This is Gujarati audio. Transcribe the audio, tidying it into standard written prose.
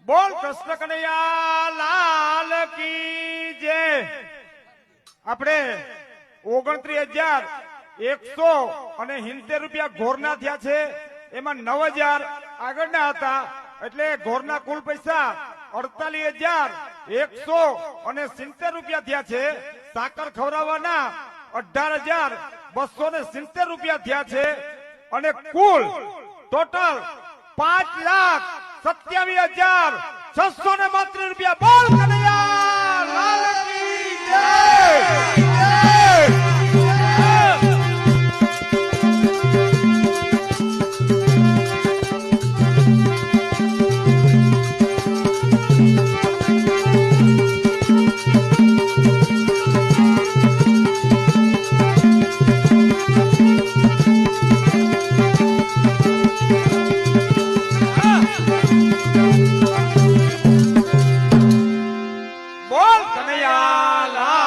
બોલ કૃષ્ણ કનૈયા લાલ કી જય। આપણે 29,170 રૂપિયા ઘોરના થયા છે, એમાં 9,000 આગળના હતા, એટલે ઘોરના કુલ પૈસા 48,170 રૂપિયા થયા છે। સાકર ખવડાવવાના 18,270 રૂપિયા થયા છે, અને કુલ ટોટલ 5,27,632 રૂપિયા। બોલ કનૈયા લાલ કી જય। બોલ કનૈયા લાલ